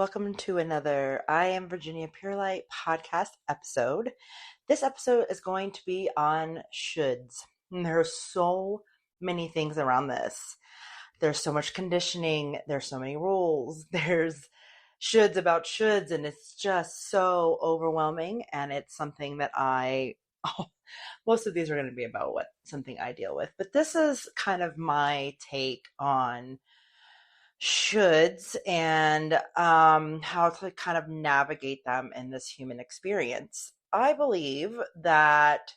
Welcome to another I Am Virginia Purelight podcast episode. This episode is going to be on shoulds. And there are so many things around this. There's so much conditioning, there's so many rules, there's shoulds about shoulds, and it's just so overwhelming. And it's something that most of these are going to be about something I deal with. But this is kind of my take on shoulds and how to kind of navigate them in this human experience. I believe that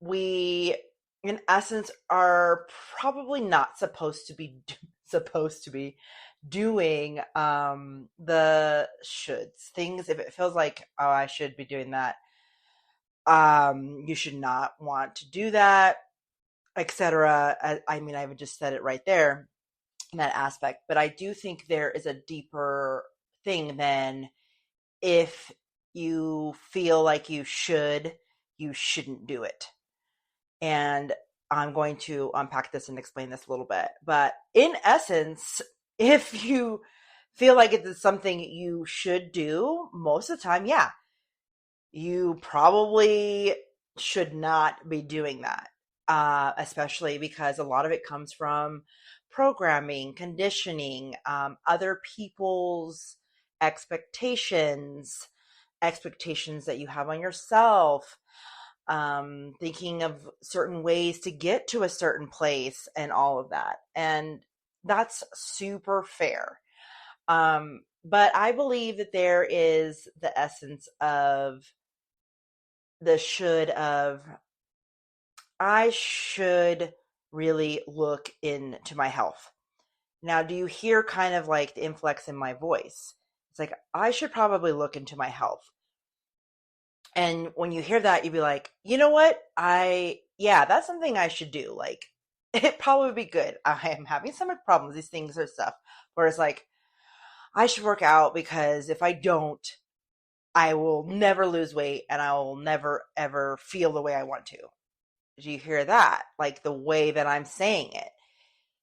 we, in essence, are probably not supposed to be doing the shoulds things. If it feels like, oh, I should be doing that, you should not want to do that, etc. I mean, I just said it right there, that aspect. But I do think there is a deeper thing than if you feel like you shouldn't do it. And I'm going to unpack this and explain this a little bit. But in essence, if you feel like it's something you should do, most of the time, yeah, you probably should not be doing that. Especially because a lot of it comes from programming, conditioning, other people's expectations that you have on yourself, thinking of certain ways to get to a certain place and all of that. And that's super fair. But I believe that there is the essence of the should of, I should really look into my health. Now, do you hear kind of like the inflex in my voice? It's like, I should probably look into my health. And when you hear that, you'd be like, you know what? That's something I should do. Like, it probably would be good. I am having stomach problems. These things are stuff where it's like, I should work out because if I don't, I will never lose weight and I will never, ever feel the way I want to. Do you hear that? Like the way that I'm saying it.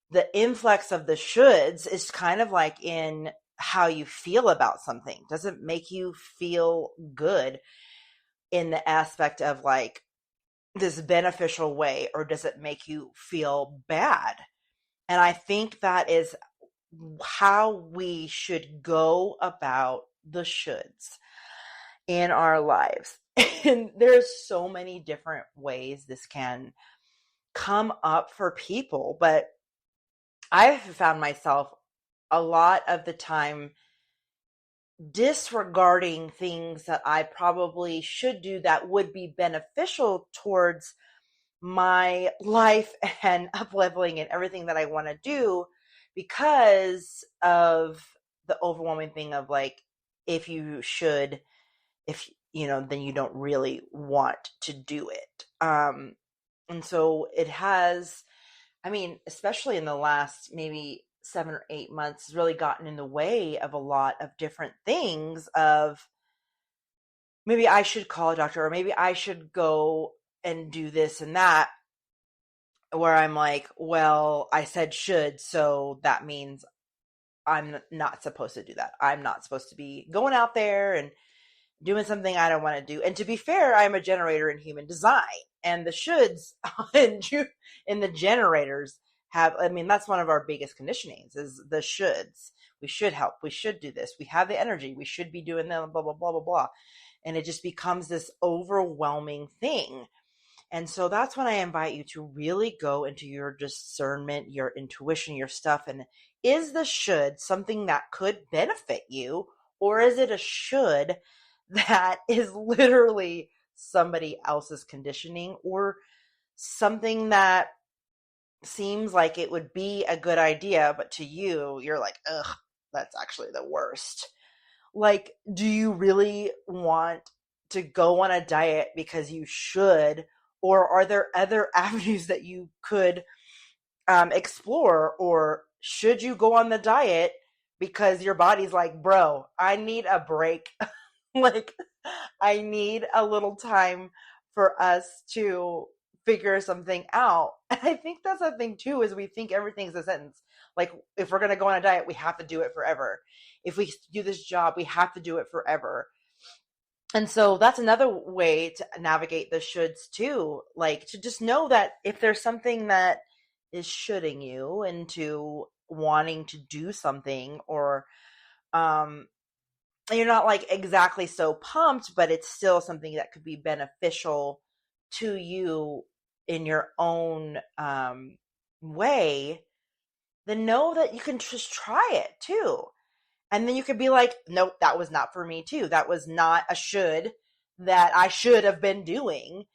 The influx of the shoulds is kind of like in how you feel about something. Does it make you feel good in the aspect of like this beneficial way, or does it make you feel bad? And I think that is how we should go about the shoulds in our lives. And there's so many different ways this can come up for people, but I have found myself a lot of the time disregarding things that I probably should do that would be beneficial towards my life and up-leveling and everything that I want to do, because of the overwhelming thing of like, if you should, then you don't really want to do it. And so it has, especially in the last maybe 7 or 8 months, really gotten in the way of a lot of different things of maybe I should call a doctor, or maybe I should go and do this and that, where I'm like, well, I said should, so that means I'm not supposed to do that. I'm not supposed to be going out there and doing something I don't want to do. And to be fair, I'm a generator in human design, and the shoulds in the generators that's one of our biggest conditionings is the shoulds. We should help. We should do this. We have the energy. We should be doing that, blah, blah, blah, blah, blah. And it just becomes this overwhelming thing. And so that's when I invite you to really go into your discernment, your intuition, your stuff. And is the should something that could benefit you, or is it a should that is literally somebody else's conditioning, or something that seems like it would be a good idea, but to you, you're like, ugh, that's actually the worst. Like, do you really want to go on a diet because you should, or are there other avenues that you could explore, or should you go on the diet because your body's like, bro, I need a break. Like, I need a little time for us to figure something out. And I think that's the thing too, is we think everything's a sentence. Like if we're going to go on a diet, we have to do it forever. If we do this job, we have to do it forever. And so that's another way to navigate the shoulds too. Like to just know that if there's something that is shoulding you into wanting to do something, or um you're not like exactly so pumped, but it's still something that could be beneficial to you in your own way, then know that you can just try it too. And then you could be like, nope, that was not for me too. That was not a should that I should have been doing.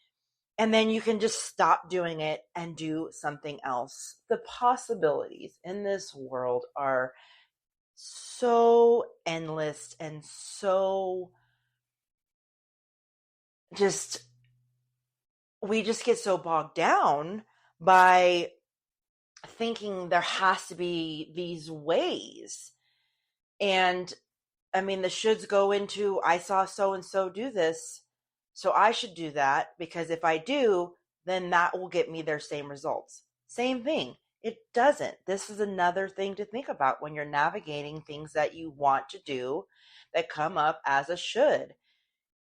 And then you can just stop doing it and do something else. The possibilities in this world are so endless and so just, we just get so bogged down by thinking there has to be these ways. And I mean, the shoulds go into, I saw so and so do this, so I should do that, because if I do, then that will get me their same results. Same thing. It doesn't. This is another thing to think about when you're navigating things that you want to do that come up as a should.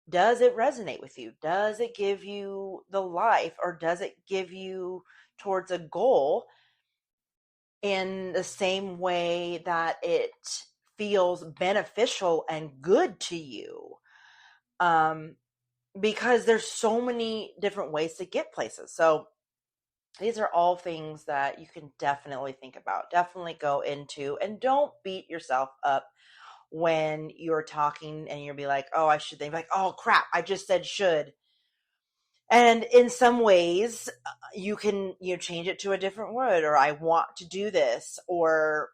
Does it resonate with you? Does it give you the life, or does it give you towards a goal in the same way that it feels beneficial and good to you? Because there's so many different ways to get places. So these are all things that you can definitely think about, definitely go into, and don't beat yourself up when you're talking and you'll be like, oh, I should think, like, oh crap, I just said should. And in some ways, you can change it to a different word, or I want to do this, or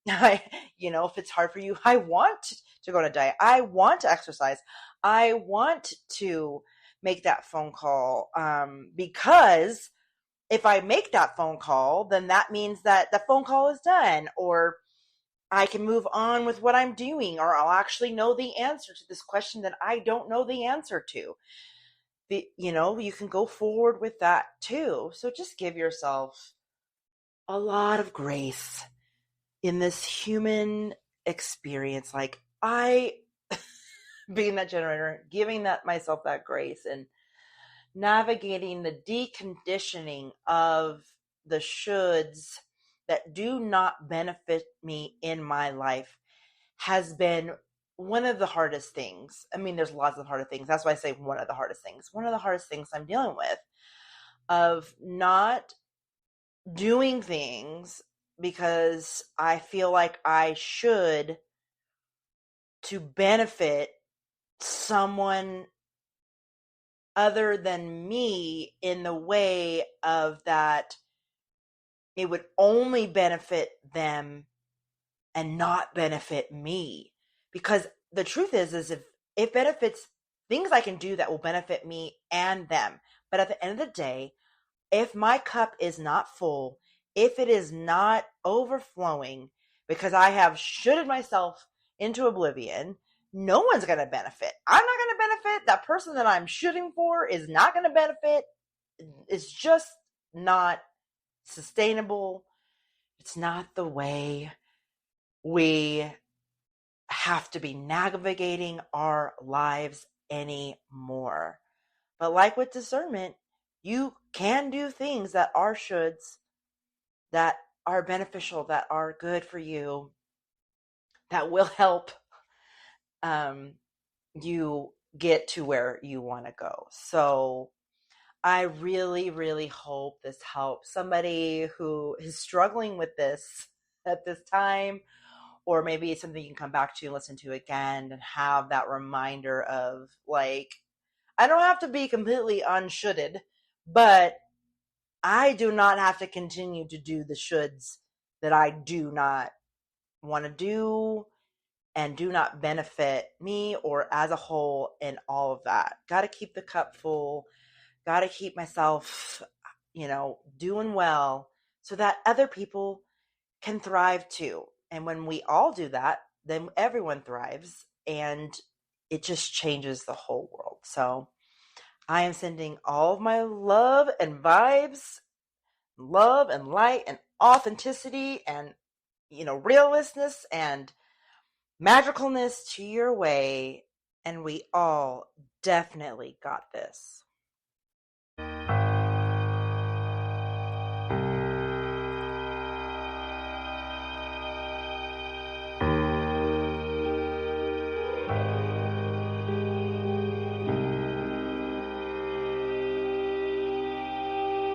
I, if it's hard for you, I want to go on a diet, I want to exercise, I want to make that phone call, because if I make that phone call, then that means that the phone call is done, or I can move on with what I'm doing, or I'll actually know the answer to this question that I don't know the answer to. You can go forward with that too. So just give yourself a lot of grace in this human experience. Like I, being that generator, giving that myself that grace and navigating the deconditioning of the shoulds that do not benefit me in my life has been one of the hardest things. I mean, there's lots of harder things. That's why I say one of the hardest things. One of the hardest things I'm dealing with, of not doing things because I feel like I should, to benefit someone other than me, in the way of that it would only benefit them and not benefit me. Because the truth is if it benefits, things I can do that will benefit me and them. But at the end of the day, if my cup is not full, if it is not overflowing, because I have shoulded myself into oblivion, no one's going to benefit. I'm not going to benefit. That person that I'm shooting for is not going to benefit. It's just not sustainable. It's not the way we have to be navigating our lives anymore. But like with discernment, you can do things that are shoulds, that are beneficial, that are good for you, that will help you get to where you want to go. So I really, really hope this helps somebody who is struggling with this at this time, or maybe it's something you can come back to and listen to again and have that reminder of, like, I don't have to be completely unshoulded, but I do not have to continue to do the shoulds that I do not want to do and do not benefit me or as a whole in all of that. Got to keep the cup full. Got to keep myself, doing well so that other people can thrive too. And when we all do that, then everyone thrives and it just changes the whole world. So I am sending all of my love and vibes, love and light and authenticity and, realistness and magicalness to your way. And we all definitely got this.